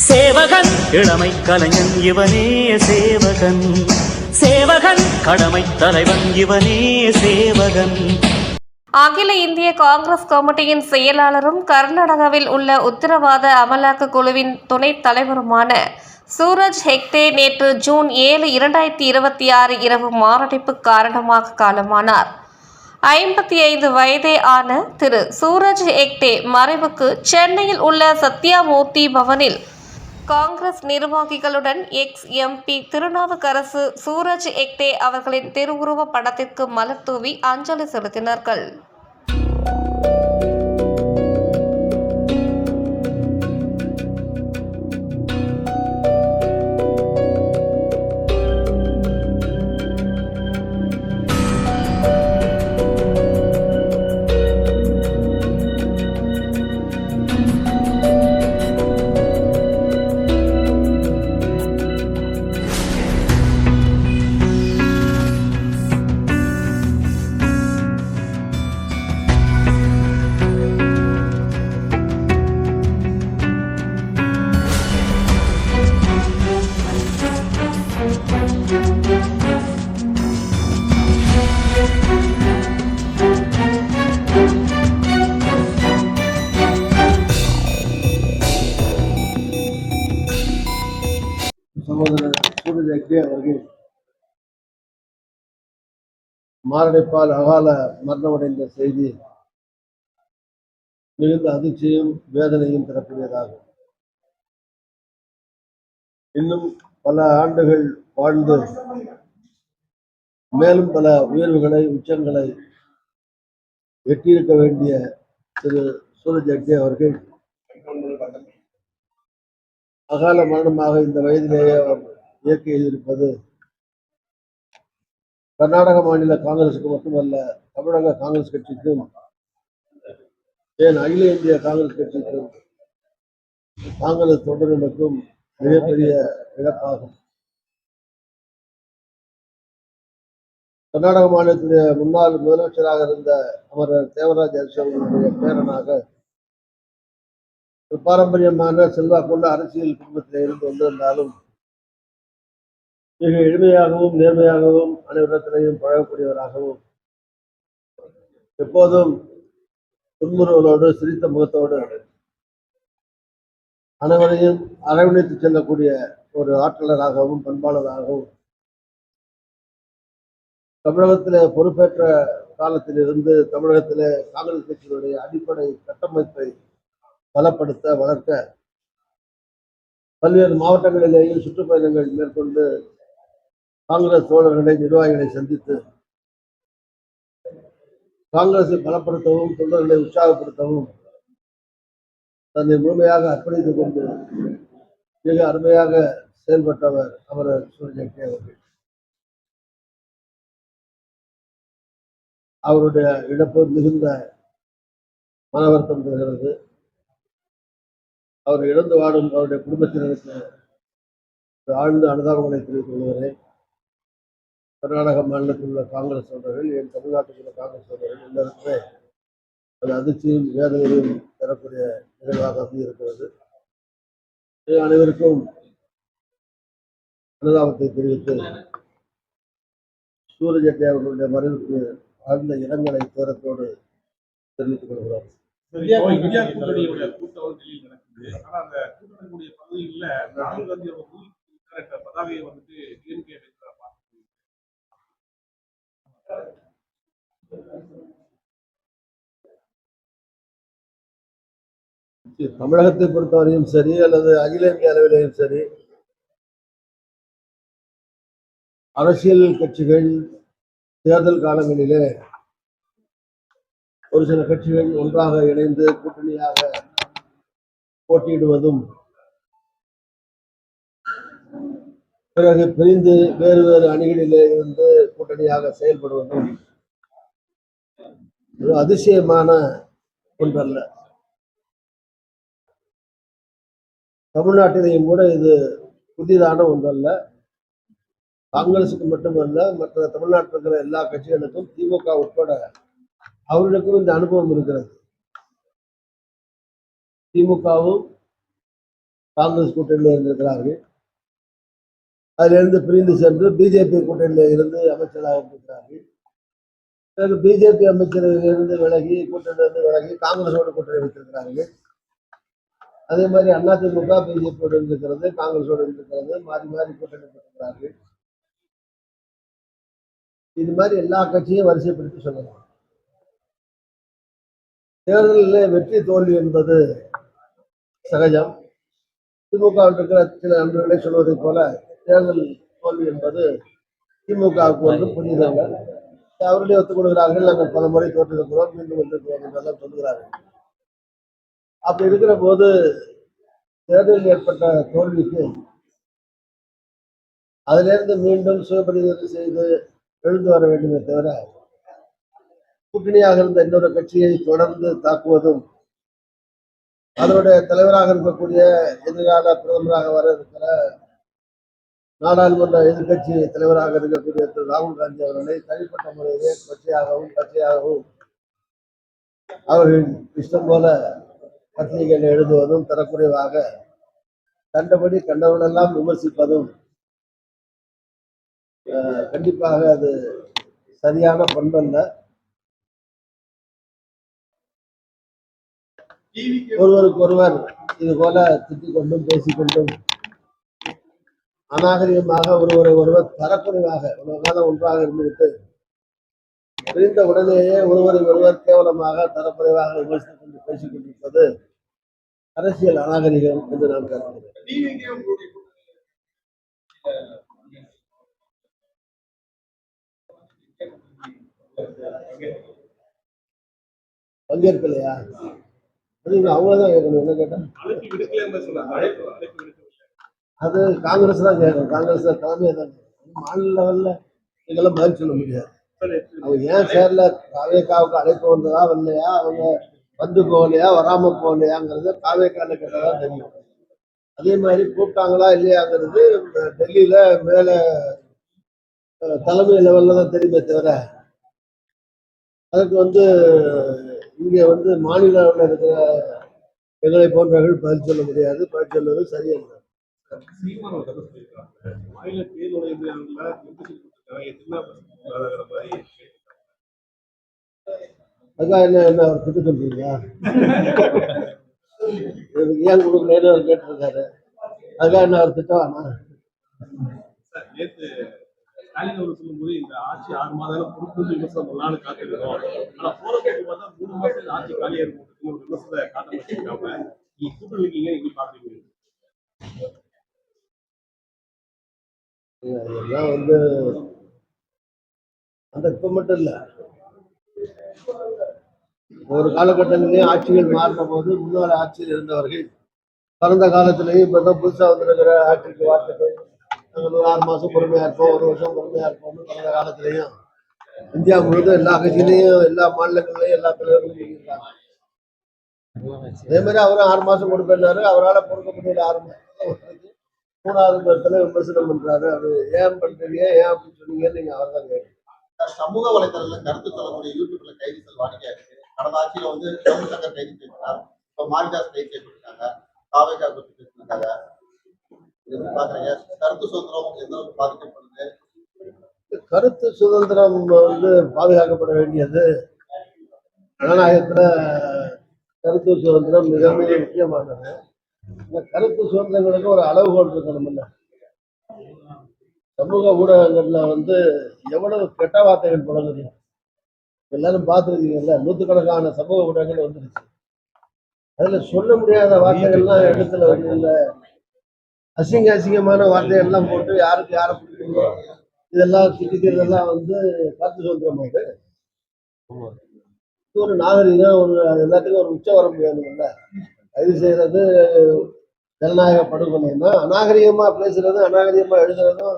சேவகன் இளமை கலைஞன் இவனே சேவகன், சேவகன் கடமை தலைவன் இவனே சேவகன். அகில இந்திய காங்கிரஸ் கமிட்டியின் செயலாளரும் கர்நாடகாவில் உள்ள உத்தரவாத அமலாக்க குழுவின் துணைத் தலைவருமான சூரஜ் ஹெக்டே நேற்று ஜூன் 7, 2026 இரவு மாரடைப்பு காரணமாக காலமானார். 55 வயதே ஆன திரு சூரஜ் ஹெக்டே மறைவுக்கு சென்னையில் உள்ள சத்யாமூர்த்தி பவனில் காங்கிரஸ் நிர்வாகிகளுடன் எக்ஸ்-எம்பி திருநாவுக்கரசு சூரஜ் ஹெக்டே அவர்களின் திருவுருவ படத்திற்கு மலர் தூவி அஞ்சலி செலுத்தினார்கள். சகோதரர் சூரஜ் ஹெக்டே அவர்கள் மாரடைப்பால் அகால மரணமடைந்த செய்தி மிகுந்த அதிர்ச்சியும் வேதனையும் தரக்கூடியதாகும். இன்னும் பல ஆண்டுகள் வாழ்ந்து மேலும் பல உயர்வுகளை உச்சங்களை எட்டியிருக்க வேண்டிய திரு சூரஜ் ஹெக்டே அவர்கள் அகால மரணமாக இந்த வயதிலேயே அவர் இயக்கி எழுதியிருப்பது கர்நாடக மாநில காங்கிரசுக்கு மட்டுமல்ல, தமிழக காங்கிரஸ் கட்சிக்கும், ஏன் அகில இந்திய காங்கிரஸ் கட்சிக்கும், காங்கிரஸ் தொண்டர்களுக்கும் மிகப்பெரிய இழப்பாகும். கர்நாடக மாநிலத்தினுடைய முன்னாள் முதலமைச்சராக இருந்த அமரர் தேவராஜ் அரசுடைய பேரனாக பாரம்பரியமான செல்வாக்குள்ள அரசியல் குடும்பத்தில் இருந்து வந்திருந்தாலும் மிக எளிமையாகவும் நேர்மையாகவும் அனைவரிடத்திலையும் பழகக்கூடியவராகவும் எப்போதும் துன்புறுவலோடு சிரித்த முகத்தோடு அனைவரையும் அரவணைத்து செல்லக்கூடிய ஒரு ஆற்றலராகவும் பண்பாளராகவும் தமிழகத்திலே பொறுப்பேற்ற காலத்திலிருந்து தமிழகத்திலே காங்கிரஸ் கட்சியினுடைய அடிப்படை கட்டமைப்பை பலப்படுத்த வளர்க்க பல்வேறு மாவட்டங்களிலேயும் சுற்றுப்பயணங்கள் மேற்கொண்டு காங்கிரஸ் தோழர்களை நிர்வாகிகளை சந்தித்து காங்கிரஸை பலப்படுத்தவும் தொண்டர்களை உற்சாகப்படுத்தவும் தன்னை முழுமையாக அர்ப்பணித்துக் கொண்டு மிக அருமையாக செயல்பட்டவர் அமரர் சூரஜ் ஹெக்டே அவர்கள். அவருடைய இழப்பு மிகுந்த மன வருத்தம் தருகிறது. அவர் இழந்து வாடும் அவருடைய குடும்பத்தினருக்கு ஆழ்ந்த அனுதாபங்களை தெரிவித்துக் கொள்கிறேன். கர்நாடக மாநிலத்தில் உள்ள காங்கிரஸ் தொண்டர்கள், என் தமிழ்நாட்டில் உள்ள காங்கிரஸ் தொண்டர்கள் எல்லாருக்குமே அது அதிர்ச்சியும் வேதனையும் தரக்கூடிய நிகழ்வாக இருக்கிறது. அனைவருக்கும் அனுதாபத்தை தெரிவித்து சூரஜ் ஹெக்டே அவர்களுடைய மறைவுக்கு ஆழ்ந்த இரங்கலை துயரத்தோடு தெரிவித்துக் கொள்கிறோம். இந்தியா கூட்டணியுடைய கூட்டம் டெல்லியில் நடக்குது. ஆனா அந்த கூட்டக்கூடிய பகுதிகளில் ராகுல் காந்தி அவங்க பதாகையை வந்துட்டு டிஎம்கே தமிழகத்தை பொறுத்தவரையும் சரி அல்லது அகில இந்திய அளவிலேயும் சரி, அரசியல் கட்சிகள் தேர்தல் காலங்களிலே ஒரு சில கட்சிகள் ஒன்றாக இணைந்து கூட்டணியாக போட்டியிடுவதும் பிறகு பிரிந்து வேறு வேறு அணிகளிலே இருந்து கூட்டணியாக செயல்படுவதும் அதிசயமான ஒன்றல்ல. தமிழ்நாட்டிலேயும் கூட இது புதிதான ஒன்றல்ல. காங்கிரசுக்கு மட்டுமல்ல, மற்ற தமிழ்நாட்டில் இருக்கிற எல்லா கட்சிகளுக்கும், திமுக உட்பட அவர்களுக்கும் இந்த அனுபவம் இருக்கிறது. திமுகவும் காங்கிரஸ் கூட்டணியில் இருந்திருக்கிறார்கள். அதிலிருந்து பிரிந்து சென்று பிஜேபி கூட்டணியில் இருந்து அமைச்சராக இருந்திருக்கிறார்கள். பிறகு பிஜேபி அமைச்சரிலிருந்து விலகி கூட்டணியிலிருந்து விலகி காங்கிரஸோடு கூட்டணி வைத்திருக்கிறார்கள். அதே மாதிரி அதிமுக பிஜேபியோடு இருந்திருக்கிறது, காங்கிரஸோடு இருந்திருக்கிறது, மாறி மாறி கூட்டணி வைத்திருக்கிறார்கள். இது மாதிரி எல்லா கட்சியும் வரிசைப்படுத்தி சொல்லலாம். தேர்தலில் வெற்றி தோல்வி என்பது சகஜம். திமுக இருக்கிற சில நண்பர்களை சொல்வதை போல தேர்தல் தோல்வி என்பது திமுகவுக்கு ஒன்று புரியுதல்ல. அவர்களே ஒத்துக் கொடுக்கிறார்கள், நாங்கள் பல முறை தோற்றிருக்கிறோம், மீண்டும் வந்திருக்கிறோம் என்றெல்லாம் சொல்லுகிறார்கள். அப்படி இருக்கிற போது தேர்தலில் ஏற்பட்ட தோல்விக்கு அதிலிருந்து மீண்டும் சுயபரிசோதனை செய்து எழுந்து வர வேண்டுமே தவிர கூட்டணியாக இருந்த இன்னொரு கட்சியை தொடர்ந்து தாக்குவதும் அதனுடைய தலைவராக இருக்கக்கூடிய எதிர்கால பிரதமராக வர இருக்கிற நாடாளுமன்ற எதிர்கட்சி தலைவராக இருக்கக்கூடிய திரு ராகுல் காந்தி அவர்களை தனிப்பட்ட முறையிலே பச்சையாகவும் அவர்கள் இஷ்டம் போல பத்திரிகைகள் எழுதுவதும் தரக்குறைவாக கண்டபடி கண்டவர்களெல்லாம் விமர்சிப்பதும் கண்டிப்பாக அது சரியான பண்பல்ல. ஒருவருக்கு ஒருவர் இது போல திட்டிக் கொண்டும் பேசிக்கொண்டும் அநாகரிகமாக ஒருவரை ஒருவர் தரக்குறைவாக உலக காலம் ஒன்றாக இருந்துவிட்டு பிரிந்த உடனேயே ஒருவரை ஒருவர் கேவலமாக தரக்குறைவாக விமர்சித்துக் கொண்டு பேசிக் கொண்டிருப்பது அரசியல் அநாகரிகம் என்று நான் கருதுகிறேன். பங்கேற்கலையா? அவங்களதான் கேட்கணும். என்ன கேட்டா அது காங்கிரஸ் தான் கேட்கணும். காங்கிரஸ் தலைமையை தான் மாநில லெவல்ல இதெல்லாம் பதில் சொல்ல முடியாது. அவங்க ஏன் சேர்ல காவேக்காவுக்கு அழைப்பு வந்ததா வரலையா, அவங்க வந்து போகலையா வராம போகலையாங்கிறது காவேக்கால கேட்டதான் தெரியும். அதே மாதிரி கூப்பிட்டாங்களா இல்லையாங்கிறது டெல்லியில மேல தலைமை லெவல்ல தான் தெரியுமே தவிர அதுக்கு இங்க மாநில அளவில் இருக்கிற எங்களை போன்றவர்கள் பதில் சொல்ல முடியாது. பதில் சொல்வது சரியல்ல. அதுக்காக என்ன அவர் திட்டு சொல்றீங்களா? ஏன் கொடுக்கலன்னு அவர் கேட்டிருக்காரு. அதுக்காக என்ன அவர் திட்டவானா? ஸ்டாலின் அவர் சொல்லும்போது இந்த ஆட்சி 6 மாதம் பொறுப்பு விமர்சனம் பண்ணலாம்னு காத்திருக்கோம். ஆனா போற கேட்டு பார்த்தா 3 மாசம் ஆட்சி காலியா இருக்கும் ஒரு விமர்சனத்தை காட்ட வச்சிருக்காம நீங்க கூட்டணி இருக்கீங்க எப்படி பாக்குறீங்க? இதெல்லாம் அந்த இப்ப மட்டும் இல்ல, ஒரு காலகட்டத்திலேயே ஆட்சிகள் மாறின போது முன்னாள் ஆட்சியில் இருந்தவர்கள் கடந்த காலத்திலேயே இப்பதான் புதுசா வந்திருக்கிற ஆட்சிக்கு வார்த்தைகள் நாங்கள் 6 மாசம் பொறுமையா இருப்போம், 1 வருஷம் பொறுமையா இருப்போம். கடந்த காலத்திலையும் இந்தியா முழுவதும் எல்லா கட்சியிலையும் எல்லா மாநிலங்கள்லயும் எல்லா தலைவர்களும் இருக்காங்க. அதே மாதிரி அவரும் 6 மாசம் கொடுப்பாரு. அவரால் பொறுக்க முடியல 6 மாசம் 3வது மாதத்துல விமர்சனம் பண்றாரு. அது ஏன் பண்றீங்க, ஏன் அப்படின்னு சொன்னீங்கன்னு நீங்க அவர் தான் கேட்கணும். சமூக வலைதளத்துல கருத்து சொல்லக்கூடிய யூடியூப்ல கைது செல்வாடிக்கை கடந்த ஆட்சியில சங்கர் கைது செய்யப்பட்டார். இப்ப மாரிதாஸ் கைது செய்யப்பட்டிருக்காங்க. காவேகா குறித்து பேசியிருக்காங்க. பாக்குறீங்க கருத்து சுதந்திரம் எந்த அளவுக்கு பாதிக்கப்படுது? கருத்து சுதந்திரம் பாதுகாக்கப்பட வேண்டியது ஜனநாயகத்துல கருத்து சுதந்திரம் மிக மிக முக்கியமானது. இந்த கருத்து சுதந்திரங்களுக்கு ஒரு அளவுகோல் இருக்கணும். இல்ல சமூக ஊடகங்கள்ல எவ்வளவு கெட்ட வார்த்தைகள் புழங்குது எல்லாரும் பார்த்துருக்கீங்கல்ல. நூற்றுக்கணக்கான சமூக ஊடகங்கள் வந்துருச்சு. அதுல சொல்ல முடியாத வார்த்தைகள்லாம் இடத்துல இல்ல, அசிங்கமான வார்த்தைகள்லாம் போட்டு யாருக்கு யாரை பிடிக்குமோ இதெல்லாம் திட்டிக்கிறதெல்லாம் கருத்து சுதந்திரம் ஆகுது. ஒரு நாகரிகம் எல்லாத்துக்கும் ஒரு உச்சம் வர முடியாதுல்ல. கைது செய்யறது ஜனநாயக படுகொலைன்னா அநாகரிகமா பேசுறதும் அநாகரிகமா எழுதுறதும்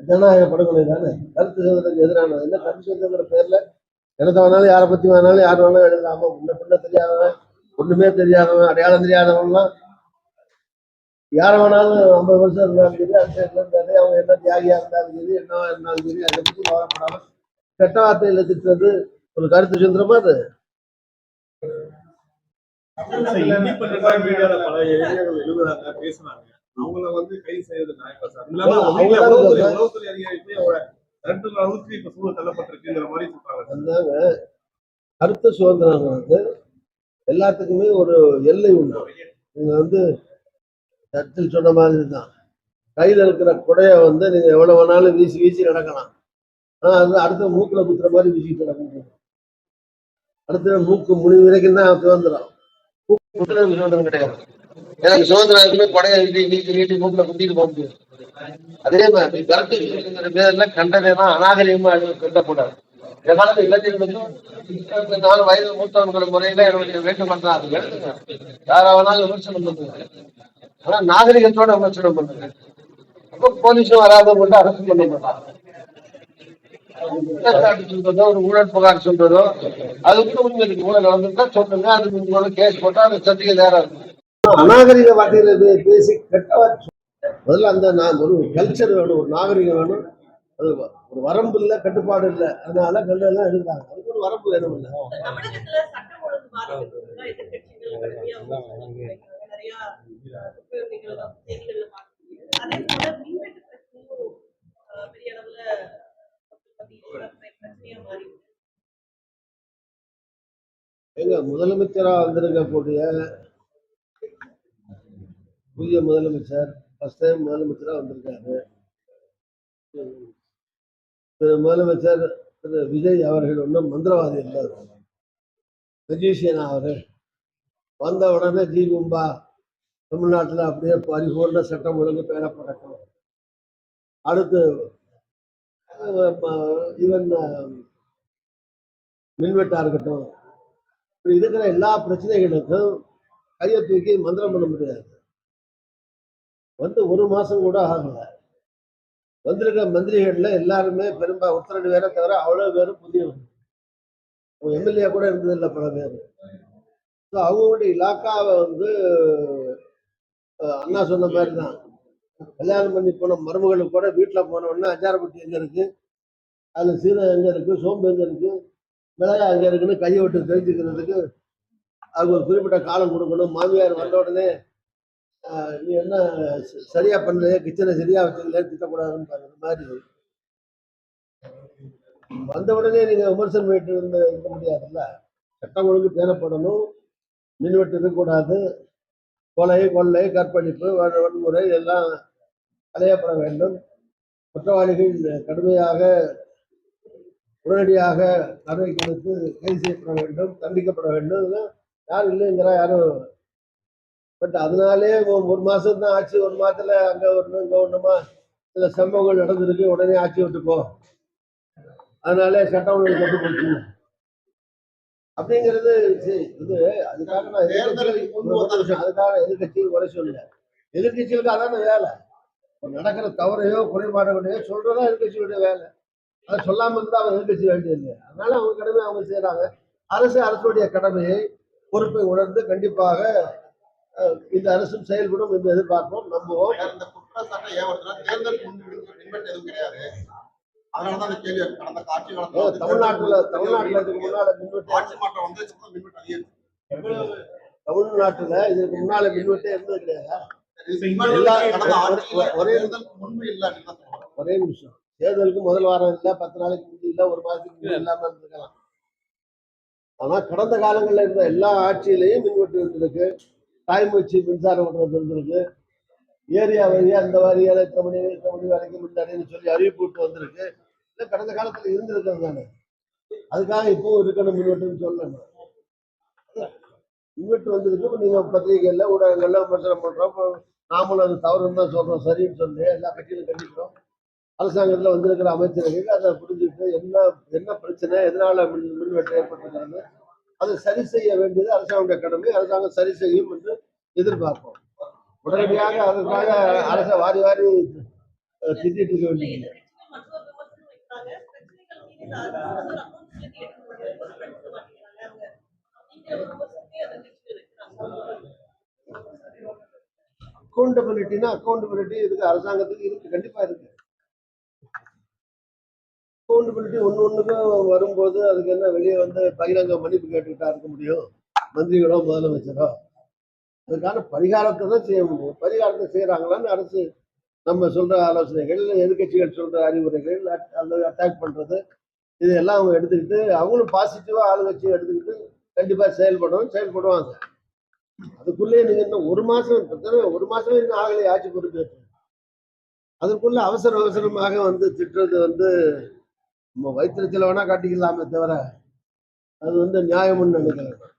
ஜனநாயக படுகொலை தானே. கருத்து சுதந்திரத்துக்கு எதிரானது என்ன? கருத்து சுதந்திரங்கிற பேர்ல எனத்த வேணாலும் யாரை பத்தி வேணாலும் யார் வேணாலும் எழுதலாமா? முன்ன தெரியாதவன், ஒண்ணுமே தெரியாதவன், அடையாளம் தெரியாதவன்லாம் யாரை வேணாலும் 50 வருஷம் இருந்தாலும் சரி, அந்த இருந்தாரு, அவங்க என்ன தியாகியா இருந்தாலும் சரி, என்னவா இருந்தாலும் சரி, அதை பத்தி கவலைப்படாம கெட்ட வார்த்தையில திட்டுறது ஒரு கருத்து சுதந்திரமா அது? இண்டிபெண்டன்டா மீடியால பல இளைஞர்கள் எழுதுறாங்க, பேசுறாங்க. அவங்கள வந்து கைது செய்யறது நியாயமா சார்? அது இல்லாம அவங்க வீட்டுல உளவுத்துறை அதிகாரி போய் அவரை தடுத்துற அளவுக்கு இப்ப சூழல் தள்ளப்பட்டிருக்குங்கிற மாதிரி சொல்றாங்க. அந்த கருத்து சுதந்திரம் வந்து எல்லாத்துக்குமே ஒரு எல்லை உண்டு. நீங்க வந்து சர்ச்சில் சொன்ன மாதிரி தான், கையில இருக்கிற குடைய வந்து நீங்க எவ்வளவு வேணாலும் வீசி வீசி நடக்கலாம். ஆனா அது அடுத்த மூக்குல குத்துற மாதிரி வீசிட்டு நடக்கணும். அடுத்த மூக்கு முடிவு வரைக்கும் தான் சுதந்திரம். சுதந்திரம் கிடையாது. எனக்கு சுதந்திரம் கொடையை நீட்டி நீட்டி மூக்குல குத்திட்டு போக முடியும். அதே மாதிரி கருத்து பேர்ல கண்டனம் அநாகரிகமா கட்டக்கூடாது. எதாவது இளைஞர்களுக்கும் 4 வயது மூத்தவர்கள் முறையில என்னுடைய வேண்டுமென்றா அது எழுதுங்க, யாராவதும் விமர்சனம் பண்ணுங்க, ஆனா நாகரிகத்தோட விமர்சனம் பண்ணுங்க. அப்ப போலீஸும் வராத கொண்டு அரசு பண்ண மாட்டாங்க. சொல்றதோ ஒரு ஊழல் புகார் சொல்றதோ அது கூட உண்மை இருக்கு. ஊழல் நடந்துட்டா சொல்லுங்க, அது உங்களோட கேஸ் போட்டா அதை சந்திக்க நேரம் இருக்கும். அநாகரிக வார்த்தையில பேசி கெட்ட முதல்ல அந்த ஒரு கல்ச்சர் வேணும், ஒரு நாகரிகம் வேணும். அது ஒரு வரம்பு இல்லை, கட்டுப்பாடு இல்லை. அதனால கல்லெல்லாம் எடுக்கிறாங்க. அதுக்கு ஒரு வரம்பு வேணும். இல்லை தமிழகத்துல சட்டம் ஒழுங்கு பாதிக்கிறதுக்கு எதிர்க்கட்சிகள் கடுமையா நிறைய செய்திகள்ல பார்க்கணும். அதே போல மின்வெட்டு பிரச்சனையும் பெரிய அளவுல பிரச்சனையா மாறி எங்க முதலமைச்சரா வந்திருக்கக்கூடிய புதிய முதலமைச்சர் ஃபர்ஸ்ட் டைம் முதலமைச்சரா வந்திருக்காரு. திரு முதலமைச்சர் திரு விஜய் அவர்கள் ஒன்றும் மந்திரவாதி இல்லை, மெஜிஷியன். அவர்கள் வந்த உடனே ஜீகும்பா தமிழ்நாட்டில் அப்படியே பரிபூர்ண சட்டம் ஒழுங்கு பேணப்படட்டும். அடுத்து ஈவன் மின்வெட்டா இருக்கட்டும், இப்படி இருக்கிற எல்லா பிரச்சனைகளுக்கும் கையை தூக்கி மந்திரம் பண்ண முடியாது. வந்து 1 மாசம் கூட ஆகல. வந்திருக்க மந்திரிகள்ல எல்லாருமே ஒருத்தர் பேரை தவிர அவ்வளவு பேரும் புதியவங்க. எம்எல்ஏ கூட இருந்ததில்லை பல பேர். அவங்களுடைய இலாக்காவை வந்து அண்ணா சொன்ன மாதிரி தான், கல்யாணம் பண்ணி போன மருமகளுக்கு கூட வீட்டில் போன உடனே அஞ்சாரப்பட்டி எங்க இருக்கு, அதுல சீரகம் எங்க இருக்கு, சோம்பு எங்க இருக்கு, மிளகா எங்க இருக்குன்னு கையை விட்டு தெரிஞ்சுக்கிறதுக்கு அது ஒரு குறிப்பிட்ட காலம் கொடுக்கணும். மாமியார் வந்த உடனே நீ என்ன சரியா பண்ணலையே, கிச்சனை சரியா வச்சுக்கலையே திட்டக்கூடாதுன்னு பாருங்க மாதிரி. வந்த உடனே நீங்க விமர்சனம் பண்ணிட்டு இருக்க முடியாதுல்ல. சட்டம் ஒழுங்கு பேணப்படணும், மின்வெட்டு இருக்கக்கூடாது, கொலை கொள்ளை கற்பழிப்பு வன்முறை எல்லாம் களையப்பட வேண்டும். குற்றவாளிகள் கடுமையாக உடனடியாக நடவடிக்கை எடுத்து கைது செய்யப்பட வேண்டும், தண்டிக்கப்பட வேண்டும். யாரும் இல்லைங்கிறா யாரும். பட் அதனாலே 1 மாசம் தான் ஆட்சி, 1 மாதத்துல அங்க ஒண்ணு இங்க ஒண்ணுமா சில சம்பவங்கள் நடந்திருக்கு, உடனே ஆட்சி விட்டுப்போ, அதனாலே சட்டம் ஒழுங்கு கட்டு போச்சு அப்படிங்கிறது. இது அதுக்காக நான் அதுக்காக எதிர்கட்சிகள் குறை சொல்ல. எதிர்கட்சிகளுக்கு அதான வேலை. நடக்கிற தவறையோ குறைபாடுகளையோ சொல்றதா எதிர்கட்சிகளுடைய வேலை. அதை சொல்லாம இருந்தா அவங்க எதிர்கட்சி வேண்டியது. அதனால அவங்க கடமை அவங்க செய்யறாங்க. அரசுடைய கடமையை பொறுப்பை உணர்ந்து கண்டிப்பாக இந்த அரசும் செயல்படும் என்று எதிர்பார்ப்போம், நம்புவோம். இந்த குற்றச்சாட்டை ஏன் வருதுன்னா தேர்தல் மின்வெட்டு எதுவும் கிடையாது. அதனாலதான் அந்த கேள்வி. கடந்த ஆட்சி காலத்துல தமிழ்நாட்டுல இதுக்கு முன்னால மின்வெட்டு ஆட்சி மாற்றம் வந்து மின்வெட்டு அதிகரிச்சு. தமிழ்நாட்டுல இதுக்கு முன்னால மின்வெட்டே இருந்தது கிடையாது. ஒரே நிமிஷம், தேர்தலுக்கு முதல் வாரம் இல்லை, 10 நாளைக்கு முந்தி இல்லை, 1 மாதத்துக்கு முந்தி இல்லாம இருந்திருக்கலாம். ஆனா கடந்த காலங்கள்ல இருந்த எல்லா ஆட்சியிலையும் மின்வெட்டு இருந்திருக்கு. தாய்மூச்சு மின்சாரம் விடுறது இருந்திருக்கு. ஏரியா வழியா இந்த வாரியால இத்தனை மணி வரைக்கும் மின்தடைன்னு சொல்லி அறிவிப்பு விட்டு வந்திருக்கு. இல்லை கடந்த காலத்துல இருந்திருக்கிறது தானே. அதுக்காக இப்பவும் இருக்கணும் மின்வெட்டுன்னு சொல்லணும். மின்வெட்டு வந்திருக்கு. இப்போ நீங்க பத்திரிகைகள்ல ஊடகங்கள்ல விமர்சனம் பண்றோம். நாமளும் அது தவறுன்னு தான் சொல்றோம், சரின்னு சொல்லி எல்லா கட்சியிலும் கண்டிக்கிறோம். அரசாங்கத்துல வந்திருக்கிற அமைச்சர்கள் அதை புரிஞ்சுட்டு என்ன பிரச்சனை, எதனால மின்வெட்டு ஏற்பட்டிருக்கிறது, அதை சரி செய்ய வேண்டியது அரசாங்கத்துடைய கடமை. அரசாங்கம் சரி செய்யும் என்று எதிர்பார்ப்போம். உடனடியாக அதற்காக அரசை வாரி வாரி திட்டிட்டு இருக்க வேண்டியது. அக்கௌண்டபிலிட்டி இருக்கு, அரசாங்கத்துக்கு இருக்கு, கண்டிப்பா இருக்கு. அக்கௌண்டபிலிட்டி ஒண்ணுக்கும் வரும்போது அதுக்கு என்ன வெளியே வந்து பகிரங்க மன்னிப்பு கேட்டுக்கிட்டா இருக்க முடியும்? மந்திரிகளோ முதலமைச்சரோ அதுக்கான பரிகாரத்தை தான் செய்ய முடியும். பரிகாரத்தை செய்யறாங்களான்னு அரசு நம்ம சொல்ற ஆலோசனைகள், எதிர்கட்சிகள் சொல்ற அறிவுரைகள் அல்லது அட்டாக் பண்றது இதெல்லாம் அவங்க எடுத்துக்கிட்டு அவங்களும் பாசிட்டிவா ஆளுங்கட்சியும் எடுத்துக்கிட்டு கண்டிப்பா செயல்படுவாங்க. அதுக்குள்ளேயே நீங்க இன்னும் ஒரு மாசமே இன்னும் ஆகலை ஆட்சி பொறுப்பேற்று. அதுக்குள்ள அவசரமாக வந்து திட்டுறது வந்து நம்ம வயிற்றுல வேணா காட்டிக்கலாமே தவிர அது வந்து நியாயம்னு நினைக்கிறேன்.